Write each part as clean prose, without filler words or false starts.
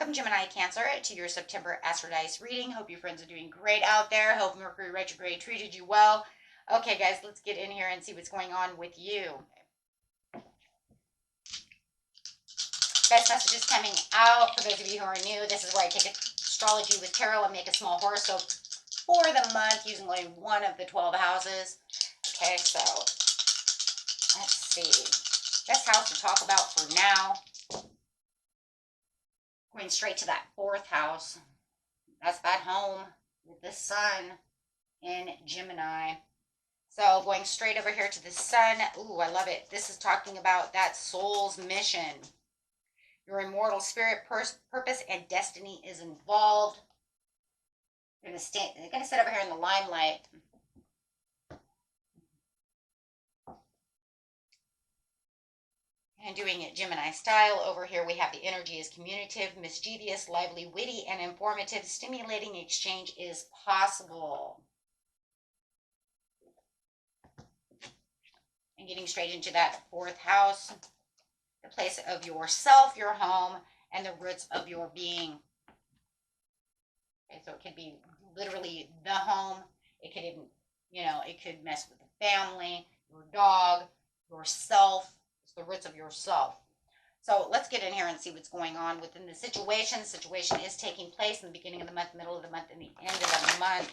Welcome, Gemini Cancer, to your September Astro Dice reading. Hope your friends are doing great out there. Hope Mercury retrograde treated you well. Okay, guys, let's get in here and see what's going on with you. Best messages coming out. For those of you who are new, this is where I take astrology with tarot and make a small horoscope for the month using only one of the 12 houses. Okay, so let's see. Best house to talk about for now. Going straight to that 4th house. That's that home with the sun in Gemini. So going straight over here to the sun. Ooh, I love it. This is talking about that soul's mission. Your immortal spirit, purpose, and destiny is involved. They're going to sit over here in the limelight. And doing it Gemini style. Over here we have the energy is communicative, mischievous, lively, witty, and informative. Stimulating exchange is possible. And getting straight into that 4th house, the place of yourself, your home, and the roots of your being. Okay, so it could be literally the home. It could even, it could mess with the family, your dog, yourself. The roots of yourself. So let's get in here and see what's going on within the situation. The situation is taking place in the beginning of the month, middle of the month, and the end of the month.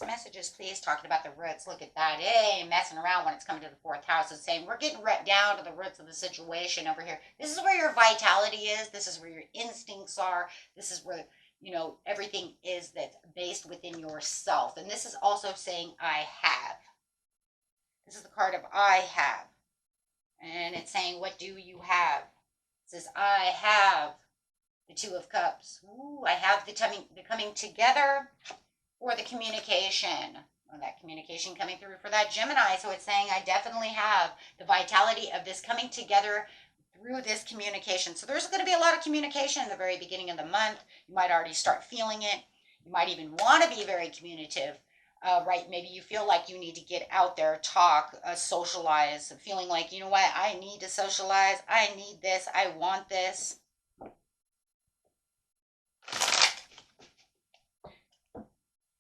Messages, please. Talking about the roots. Look at that. Hey, messing around when it's coming to the 4th house. It's saying we're getting right down to the roots of the situation over here. This is where your vitality is. This is where your instincts are. This is where, everything is that's based within yourself. And this is also saying I have. This is the card of I have. And it's saying, what do you have? It says, I have the 2 of Cups. Ooh, I have the coming together. Or the communication, or that communication coming through for that Gemini. So it's saying I definitely have the vitality of this coming together through this communication. So there's going to be a lot of communication in the very beginning of the month. You might already start feeling it. You might even want to be very communicative, right? Maybe you feel like you need to get out there, talk, socialize, feeling like, you know what, I need to socialize. I need this. I want this.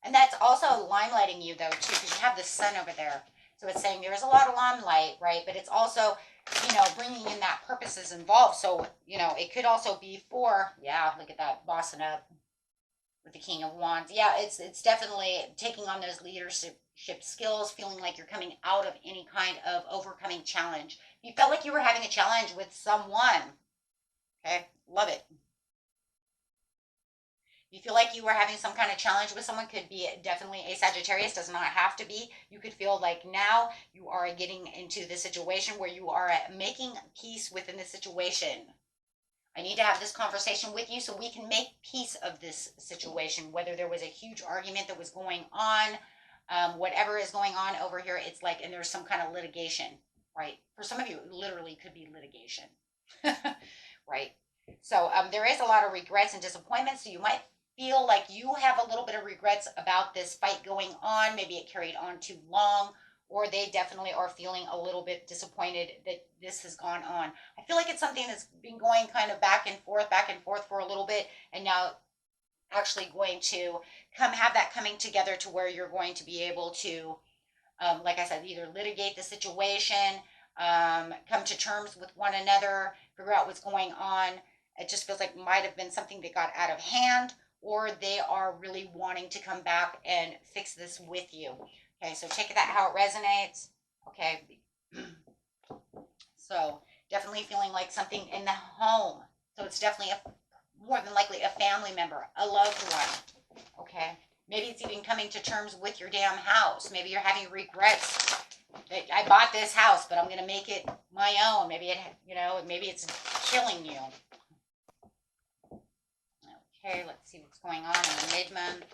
And that's also limelighting you, though, too, because you have the sun over there. So it's saying there's a lot of limelight, right? But it's also, bringing in that purpose is involved. So, it could also be for, yeah, look at that, bossing up with the King of Wands. Yeah, it's definitely taking on those leadership skills, feeling like you're coming out of any kind of overcoming challenge. You felt like you were having a challenge with someone. Okay, love it. You feel like you were having some kind of challenge with someone, could be definitely a Sagittarius, does not have to be. You could feel like now you are getting into the situation where you are making peace within the situation. I need to have this conversation with you so we can make peace of this situation, whether there was a huge argument that was going on, whatever is going on over here, it's like, and there's some kind of litigation, right? For some of you, it literally could be litigation, right? So there is a lot of regrets and disappointments, so you might feel like you have a little bit of regrets about this fight going on. Maybe it carried on too long, or they definitely are feeling a little bit disappointed that this has gone on. I feel like it's something that's been going kind of back and forth for a little bit, and now actually going to have that coming together to where you're going to be able to, like I said, either litigate the situation, come to terms with one another, figure out what's going on. It just feels like it might have been something that got out of hand, or they are really wanting to come back and fix this with you. Okay, so take that how it resonates. Okay. So definitely feeling like something in the home. So it's definitely more than likely a family member, a loved one. Okay. Maybe it's even coming to terms with your damn house. Maybe you're having regrets that I bought this house, but I'm going to make it my own. Maybe maybe it's killing you. Okay, let's see what's going on in the mid-month.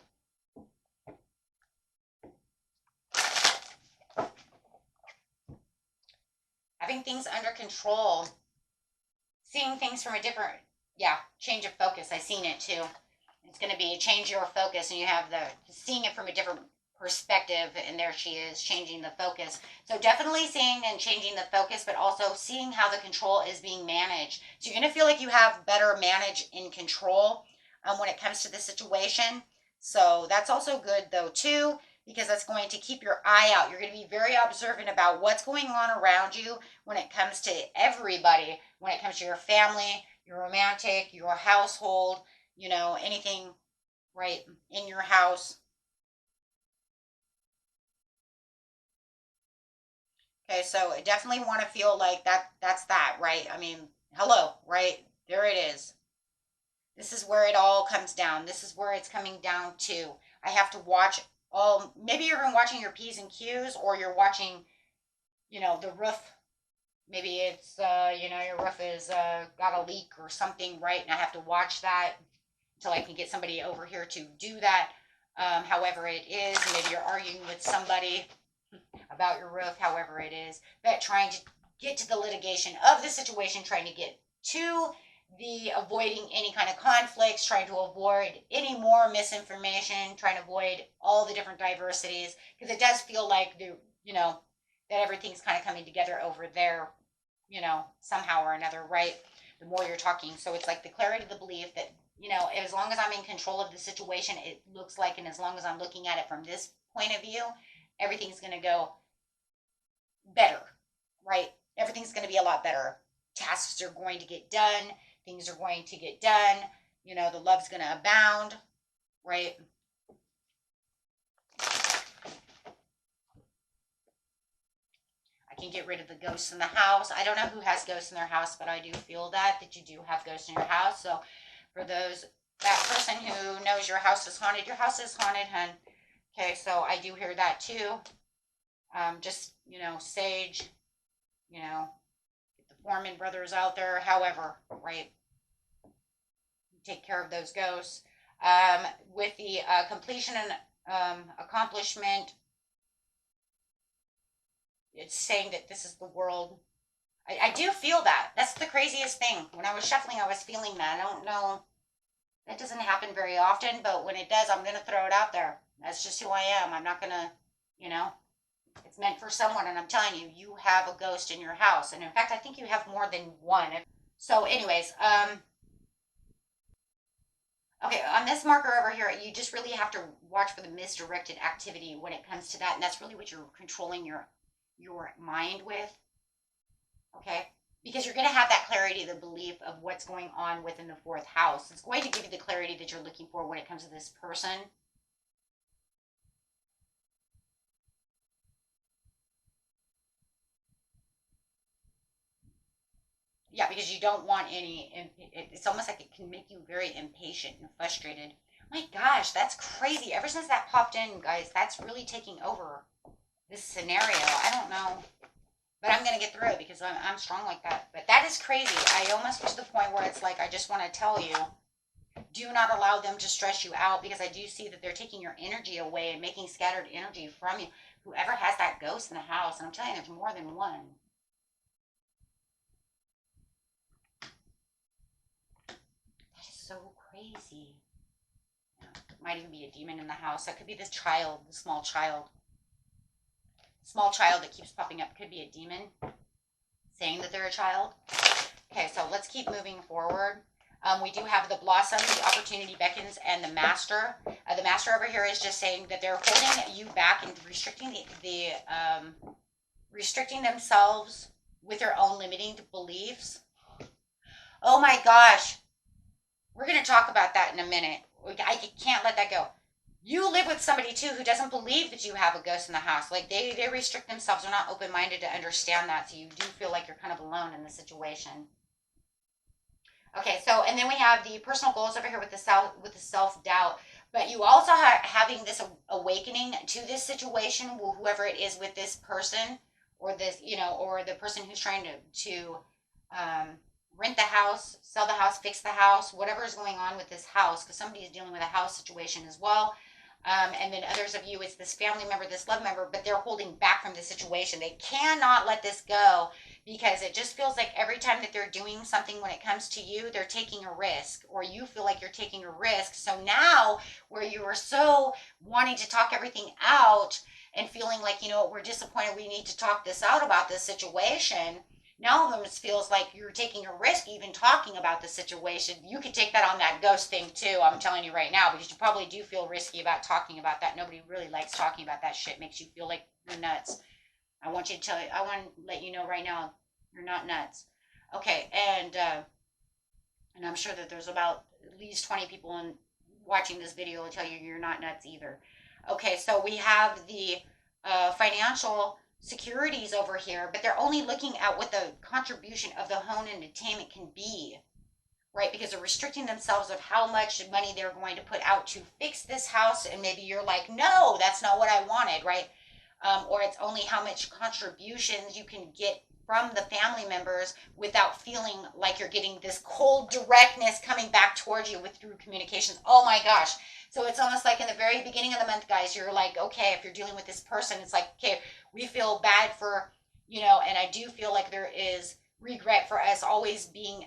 Having things under control. Seeing things from a different Yeah, change of focus. I seen it too. It's going to be change your focus, and you have the seeing it from a different perspective, and there she is changing the focus. So definitely seeing and changing the focus, but also seeing how the control is being managed. So you're going to feel like you have better manage in control when it comes to the situation. So that's also good though too, because that's going to keep your eye out. You're going to be very observant about what's going on around you when it comes to everybody, when it comes to your family, your romantic, your household, anything right in your house. Okay, so I definitely want to feel like that's that, right? I mean, hello, right? There it is. This is where it all comes down. This is where it's coming down to. I have to watch all, maybe you're even watching your P's and Q's, or you're watching, the roof. Maybe it's, your roof is got a leak or something, right? And I have to watch that until I can get somebody over here to do that. However it is, maybe you're arguing with somebody about your roof, however it is, but trying to get to the litigation of the situation, trying to get to the avoiding any kind of conflicts, trying to avoid any more misinformation, trying to avoid all the different diversities, because it does feel like that everything's kind of coming together over there, somehow or another, right? The more you're talking. So it's like the clarity of the belief that, as long as I'm in control of the situation, it looks like, and as long as I'm looking at it from this point of view, everything's going to go better, right? Everything's going to be a lot better. Tasks are going to get done. Things are going to get done. The love's going to abound, right? I can get rid of the ghosts in the house. I don't know who has ghosts in their house, but I do feel that you do have ghosts in your house. So for that person who knows your house is haunted, hun. Okay, so I do hear that too. Just, sage, get the Foreman brothers out there, however, right? Take care of those ghosts. With the completion and accomplishment, it's saying that this is the world. I do feel that. That's the craziest thing. When I was shuffling, I was feeling that. I don't know. That doesn't happen very often, but when it does, I'm going to throw it out there. That's just who I am. I'm not going to, it's meant for someone, and I'm telling you, you have a ghost in your house. And in fact, I think you have more than one. So, anyways, okay, on this marker over here, you just really have to watch for the misdirected activity when it comes to that, and that's really what you're controlling your mind with. Okay, because you're going to have that clarity, the belief of what's going on within the fourth house. It's going to give you the clarity that you're looking for when it comes to this person. Yeah, because you don't want any, it's almost like it can make you very impatient and frustrated. My gosh, that's crazy. Ever since that popped in, guys, that's really taking over this scenario. I don't know. But I'm going to get through it because I'm strong like that. But that is crazy. I almost get to the point where it's like, I just want to tell you, do not allow them to stress you out, because I do see that they're taking your energy away and making scattered energy from you. Whoever has that ghost in the house, and I'm telling you, there's more than one. That is so crazy. Might even be a demon in the house. That could be this child, the small child. Small child that keeps popping up could be a demon saying that they're a child. Okay, so let's keep moving forward. We do have the blossom, the opportunity beckons, and the master. The master over here is just saying that they're holding you back and restricting restricting themselves with their own limiting beliefs. Oh my gosh, we're going to talk about that in a minute. I can't let that go. You live with somebody too who doesn't believe that you have a ghost in the house. Like they restrict themselves. They're not open-minded to understand that. So you do feel like you're kind of alone in the situation. Okay, so and then we have the personal goals over here with the self-doubt. But you also are having this awakening to this situation, whoever it is with this person, or this, or the person who's trying to rent the house, sell the house, fix the house, whatever is going on with this house, because somebody is dealing with a house situation as well. And then others of you, it's this family member, this love member, but they're holding back from the situation. They cannot let this go because it just feels like every time that they're doing something when it comes to you, they're taking a risk, or you feel like you're taking a risk. So now, where you were so wanting to talk everything out and feeling like, we're disappointed, we need to talk this out about this situation. Now it feels like you're taking a risk even talking about the situation. You could take that on that ghost thing too, I'm telling you right now, because you probably do feel risky about talking about that. Nobody really likes talking about that shit. Makes you feel like you're nuts. I want to let you know right now, you're not nuts. Okay, and I'm sure that there's about at least 20 people watching this video will tell you you're not nuts either. Okay, so we have the financial securities over here, but they're only looking at what the contribution of the home and entertainment can be, right? Because they're restricting themselves of how much money they're going to put out to fix this house, and maybe you're like, no, that's not what I wanted, right? Or it's only how much contributions you can get from the family members without feeling like you're getting this cold directness coming back towards you through communications. Oh my gosh. So it's almost like in the very beginning of the month, guys, you're like, okay, if you're dealing with this person, it's like, okay, we feel bad for, and I do feel like there is regret for us always being,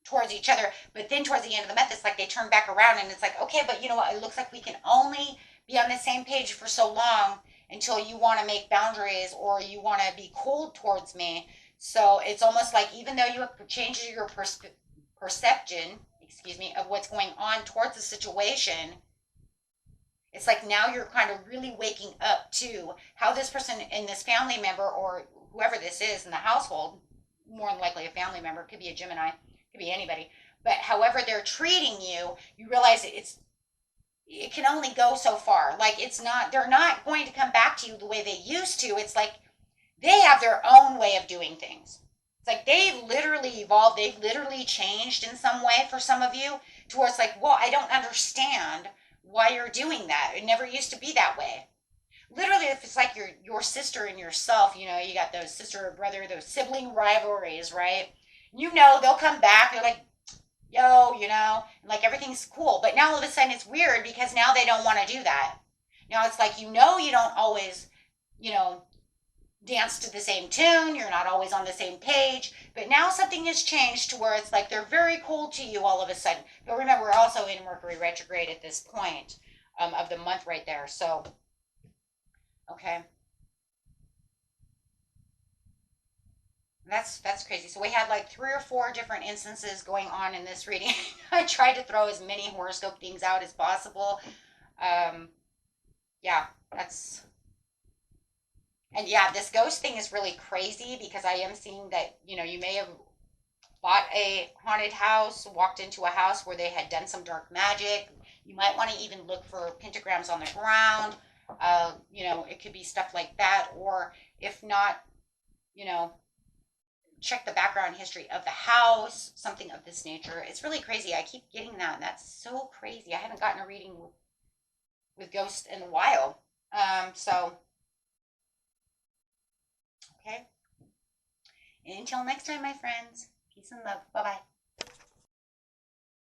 towards each other. But then towards the end of the month, it's like they turn back around and it's like, okay, but you know what? It looks like we can only be on the same page for so long until you want to make boundaries or you want to be cold towards me. So it's almost like even though you have changed your perception, of what's going on towards the situation, it's like now you're kind of really waking up to how this person in this family member or whoever this is in the household, more than likely a family member, could be a Gemini, could be anybody, but however they're treating you, you realize it can only go so far. Like they're not going to come back to you the way they used to. It's like they have their own way of doing things. It's like they've literally evolved, they've literally changed in some way for some of you, to where it's like, well, I don't understand why you're doing that. It never used to be that way. Literally, if it's like your sister and yourself, you got those sister or brother, those sibling rivalries, right? They'll come back, they're like, yo, and like everything's cool. But now all of a sudden it's weird because now they don't want to do that. Now it's like, you don't always, dance to the same tune. You're not always on the same page. But now something has changed to where it's like they're very cold to you all of a sudden. But remember, we're also in Mercury retrograde at this point of the month right there. So, okay. That's crazy. So we had like 3 or 4 different instances going on in this reading. I tried to throw as many horoscope things out as possible. Um, yeah, and yeah, this ghost thing is really crazy because I am seeing that, you may have bought a haunted house, walked into a house where they had done some dark magic. You might want to even look for pentagrams on the ground. It could be stuff like that. Or if not, you know, check the background history of the house, something of this nature. It's really crazy. I keep getting that, and that's so crazy. I haven't gotten a reading with ghosts in a while. So, okay. Until next time, my friends. Peace and love. Bye bye.